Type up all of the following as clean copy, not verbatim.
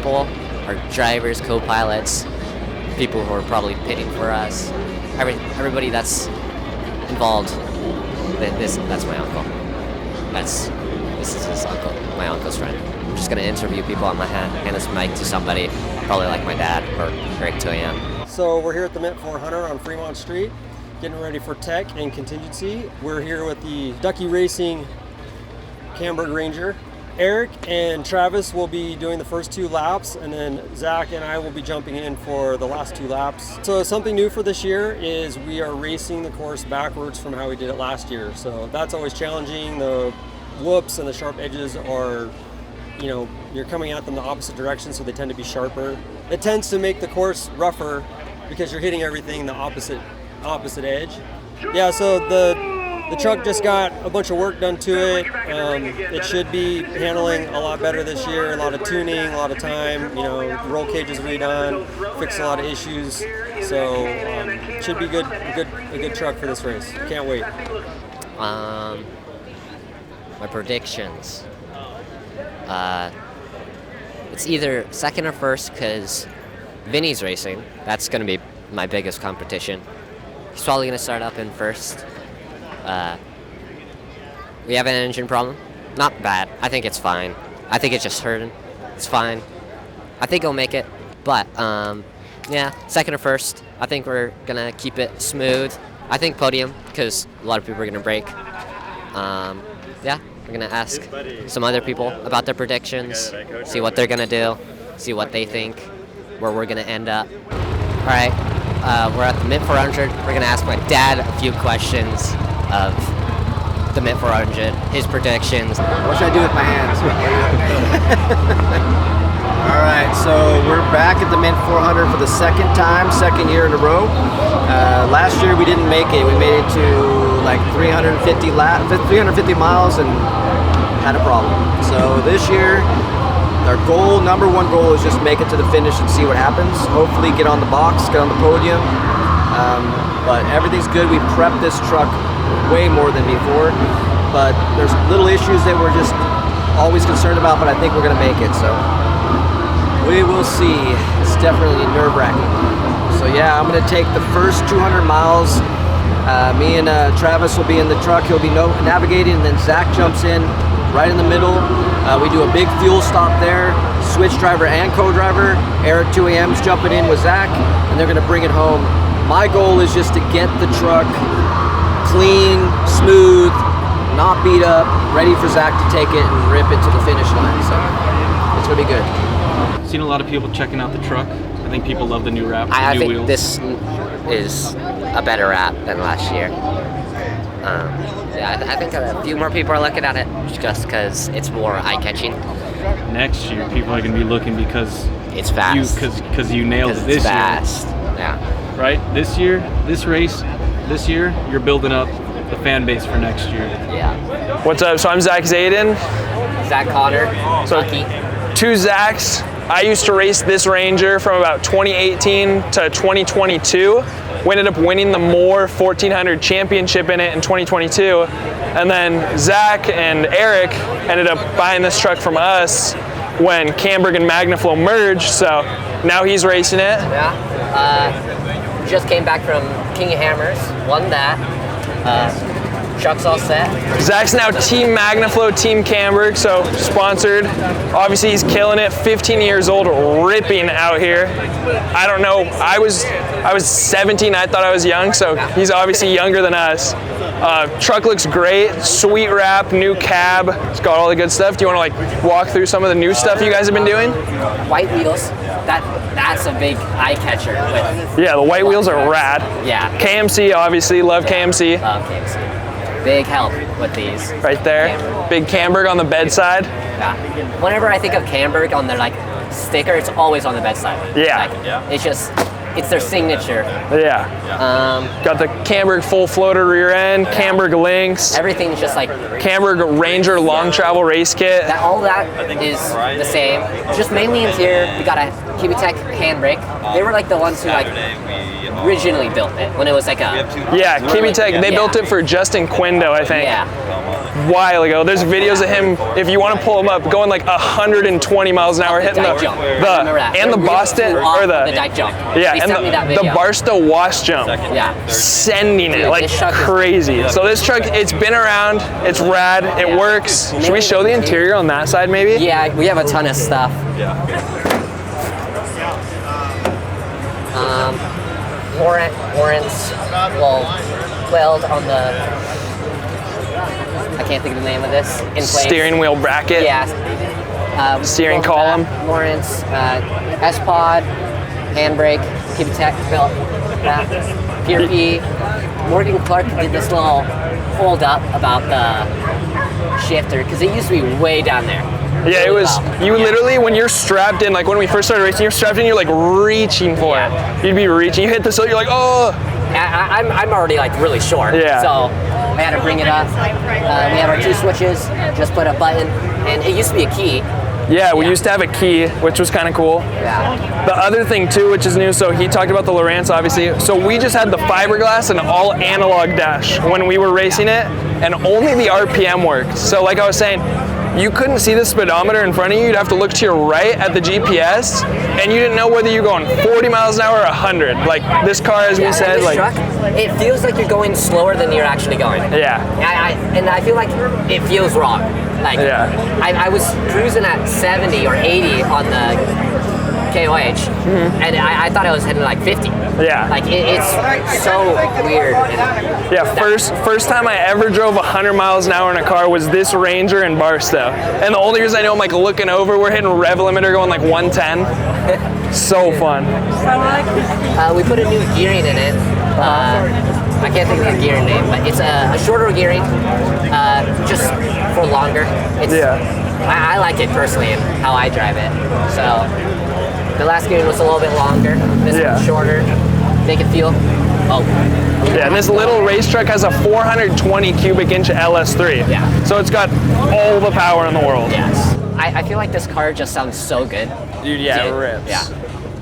people, our drivers, co-pilots, people who are probably pitting for us, everybody that's involved. That's my uncle. This is his uncle, my uncle's friend. I'm just gonna interview people on my hand this mic to somebody, probably like my dad or Eric 2AM. So we're here at the Mint 400 on Fremont Street, getting ready for tech and contingency. We're here with the Ducky Racing Camburg Ranger. Eric and Travis will be doing the first 2 laps, and then Zach and I will be jumping in for the last 2 laps. So something new for this year is we are racing the course backwards from how we did it last year. So that's always challenging. The whoops and the sharp edges are, you're coming at them the opposite direction, so they tend to be sharper. It tends to make the course rougher because you're hitting everything the opposite edge. Yeah, so the truck just got a bunch of work done to it. It should be handling a lot better this year. A lot of tuning, a lot of time. Roll cages redone, fixed a lot of issues. So should be a good truck for this race. Can't wait. My predictions. It's either second or first because Vinny's racing. That's going to be my biggest competition. He's probably going to start up in first. We have an engine problem. Not bad. I think it's fine. I think it's just hurting. It's fine. I think he'll make it. But, second or first. I think we're going to keep it smooth. I think podium, because a lot of people are going to break. We're going to ask some other people about their predictions, see what they're going to do, see what they think, where we're going to end up. All right, we're at the Mint 400. We're going to ask my dad a few questions of the Mint 400, his predictions. What should I do with my hands? All right, so we're back at the Mint 400 for the second year in a row. Last year we didn't make it. We made it to like 350 miles and had a problem. So this year, our number one goal is just make it to the finish and see what happens. Hopefully get on the box, get on the podium. But everything's good. We prepped this truck way more than before. But there's little issues that we're just always concerned about, but I think we're gonna make it. So we will see. It's definitely nerve-wracking. So yeah, I'm gonna take the first 200 miles. Me and Travis will be in the truck. He'll be navigating, and then Zach jumps in right in the middle. We do a big fuel stop there. Switch driver and co-driver. Eric 2AM's jumping in with Zach, and they're gonna bring it home. My goal is just to get the truck clean, smooth, not beat up, ready for Zach to take it and rip it to the finish line. So it's gonna be good. Seen a lot of people checking out the truck. I think people love the new wrap, I new think wheels. this is a better wrap than last year. I think a few more people are looking at it just because it's more eye-catching. Next year, people are going to be looking because it's fast. Because you nailed it this it's fast. year. Yeah. Right? This year, this year, you're building up the fan base for next year. Yeah. What's up? So I'm Zach Zayden. Zach Connor. So Ducky. 2 Zachs. I used to race this Ranger from about 2018 to 2022. We ended up winning the Moore 1400 championship in it in 2022. And then Zach and Eric ended up buying this truck from us when Camburg and Magnaflow merged. So now he's racing it. Yeah. Just came back from King of Hammers. Won that. Truck's all set. Zach's now Team Magnaflow, Team Camburg, so sponsored. Obviously he's killing it, 15 years old, ripping out here. I don't know, I was 17, I thought I was young, so he's obviously younger than us. Truck looks great, sweet wrap, new cab, it's got all the good stuff. Do you want to walk through some of the new stuff you guys have been doing? White wheels, that's a big eye catcher. Yeah, the white wheels are rad. Yeah. KMC, obviously, love KMC. Love KMC. Big help with these. Right there, Camburg. Big Camburg on the bedside. Yeah. Whenever I think of Camburg on their sticker, it's always on the bedside. Yeah. It's their signature. Yeah. Got the Camburg full floater rear end, Camburg links. Everything's just Camburg Ranger long travel race kit. All that is the same. Just mainly interior. We got a Cubitech handbrake. They were the ones who originally built it when it was like a Yeah, KB Tech, they Yeah. built it for Justin Quindo, I think. yeah. While ago. There's videos of him, if you want to pull him up, going like 120 miles an hour, hitting Dike jump. I remember that. and the Boston or the dike jump. yeah, He and sent me that the video. Barstow wash jump, Yeah. sending it Dude, like this truck is- crazy. So this truck, it's been around, it's rad, it Yeah. works. Should we show the interior on that side maybe? Yeah, we have a ton of stuff. Warrants will weld on the, I can't think of the name of this, in place. Steering wheel bracket. Yeah. Steering both of column. that, Warrants, S-Pod, handbrake, keep it tech built, that, PRP. Morgan Clark did this little hold up about the shifter, because it used to be way down there. Yeah, it was, you Yeah. literally, when you're strapped in, like when we first started racing, you're strapped in, you're like reaching for it. You'd be reaching, you hit the sill, you're like, oh. I'm already like really short, Yeah. so I had to bring it up. We have our 2 switches, just put a button, and it used to be a key. Yeah, we Yeah. used to have a key, which was kind of cool. Yeah. The other thing too, which is new, so he talked about the Lowrance obviously. So we just had the fiberglass and all analog dash when we were racing it, and only the RPM worked. So like I was saying, you couldn't see the speedometer in front of you. You'd have to look to your right at the GPS, and you didn't know whether you're going 40 miles an hour or 100. Like this car, as we said, This like truck, it feels like you're going slower than you're actually going. yeah. And I feel like it feels wrong. Like Yeah. I was cruising at 70 or 80 on the KOH, and I thought I was heading like 50. Yeah. Like it's so weird. Yeah, first time I ever drove 100 miles an hour in a car was this Ranger in Barstow. And the only reason I know I'm like looking over, we're hitting rev limiter going like 110. So fun. We put a new gearing in it. I can't think of the gearing name, but it's a shorter gearing, just for longer. It's, Yeah. I like it personally and how I drive it. So the last gearing was a little bit longer. This Yeah. one's shorter. Make it feel. Oh. Yeah, and this little race truck has a 420 cubic inch LS3. Yeah. So it's got all the power in the world. Yes. I feel like this car just sounds so good. Dude, yeah, Dude, it rips. Yeah.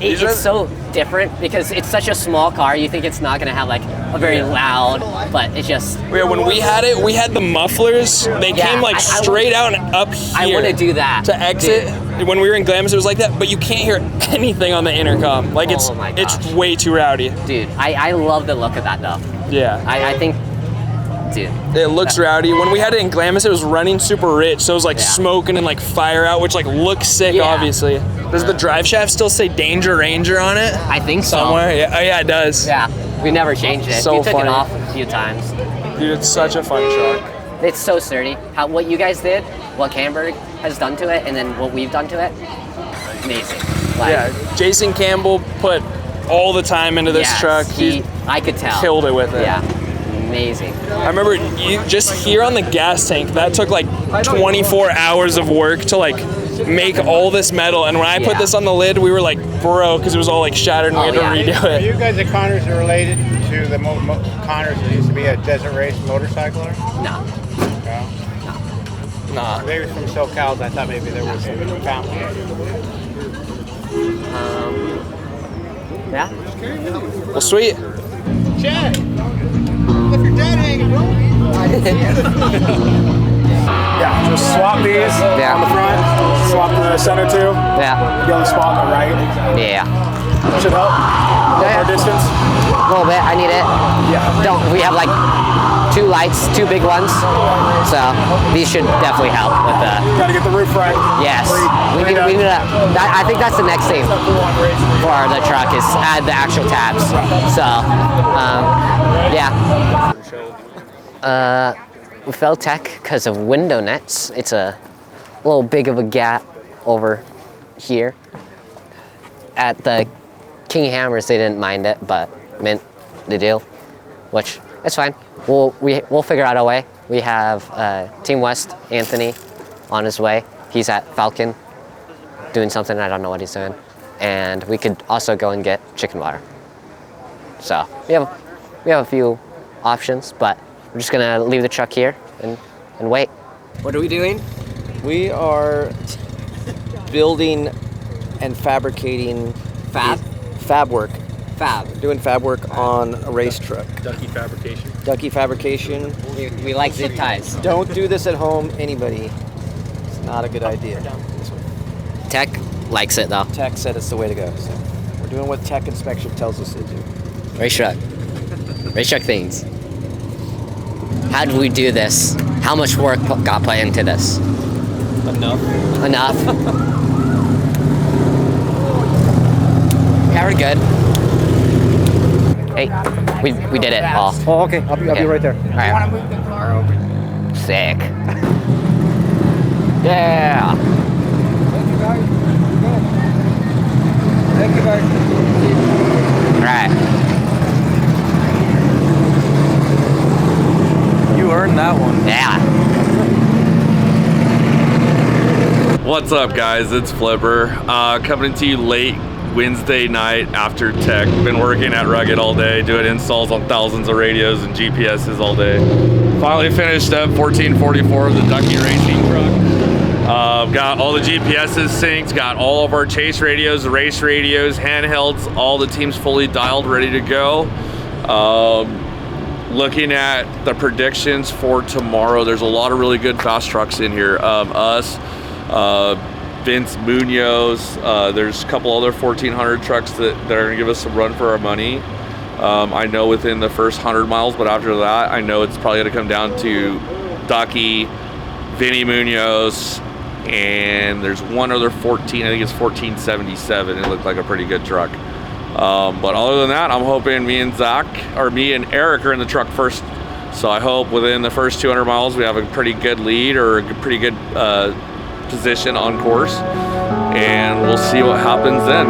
These are- It's so different because it's such a small car. You think it's not gonna have like a very loud, but it just. Yeah, when we had it, we had the mufflers. They Yeah, came like I straight out and up here. I want to do that To exit, when we were in Glamis, it was like that, but you can't hear anything on the intercom. Like Oh my it's gosh. way too rowdy. Dude, I love the look of that though. Yeah. I think, dude. It looks rowdy. When we had it in Glamis, it was running super rich, so it was like Yeah. smoking and like fire out, which like looks sick, Yeah. obviously. Does the drive shaft still say Danger Ranger on it? I think so. Somewhere? Yeah. Oh yeah, it does. Yeah, we never changed it. So we took funny. it off a few times. Dude, it's such a fun truck. It's so sturdy. What you guys did, what Camburg has done to it, and then what we've done to it, amazing. Like, Yeah, Jason Campbell put all the time into this yes, truck. I could tell. killed it with it. Yeah, amazing. I remember you just here on the gas tank, that took like 24 hours of work to like make all this metal. And when I put Yeah. this on the lid, we were like broke because it was all like shattered and we had to Oh, yeah. redo Are it. you guys at Connors are related to the Connors that used to be a desert race motorcycler? No. No. Nah. They were from SoCal. I thought maybe there was some fountain. Yeah. Well, sweet. Chad, if your dad hanging, bro. Yeah, just swap these Yeah. on the front, swap the center too. Yeah. The other spot on the right. Yeah. Should help. Yeah. More distance. A little bit. I need it. Yeah. Don't. We have like 2 lights, 2 big ones. So these should definitely help with the. Gotta get the roof right. Yes. We need to. I think that's the next thing for the truck is add the actual tabs. So, yeah. We fell tech because of window nets. It's a little big of a gap over here. At the King Hammers, they didn't mind it, but Mint, the deal, which it's fine. We'll figure out a way. We have Team West Anthony on his way. He's at Falcon doing something. I don't know what he's doing, and we could also go and get chicken water. So we have a few options, but we're just gonna leave the truck here and wait. What are we doing? We are building and fabricating Fab? fab work Fab. Doing fab work on a race truck. Ducky fabrication. Ducky fabrication. We like zip ties. Don't do this at home, anybody. It's not a good idea. Tech likes it though. Tech said it's the way to go. So we're doing what tech inspection tells us to do. Race truck things. How did we do this? How much work got put into this? Enough. Yeah, we're good. Hey, we did it all. Oh, okay. I'll be right there. All right. Move the car over. Sick. Yeah. Thank you, guys. All right. You earned that one. Yeah. What's up, guys? It's Flipper coming to you late Wednesday night after tech. Been working at Rugged all day, doing installs on thousands of radios and GPSs all day. Finally finished up 1444 of the Ducky Racing truck. Got all the GPSs synced, got all of our chase radios, race radios, handhelds, all the teams fully dialed, ready to go. Looking at the predictions for tomorrow, there's a lot of really good fast trucks in here. Us, Vince Munoz, there's a couple other 1400 trucks that are gonna give us a run for our money. I know within the first 100 miles, but after that, I know it's probably gonna come down to Ducky, Vinny Munoz, and there's one other 14, I think it's 1477. It looked like a pretty good truck. But other than that, I'm hoping me and Eric are in the truck first. So I hope within the first 200 miles, we have a pretty good lead or a pretty good position on course, and we'll see what happens then.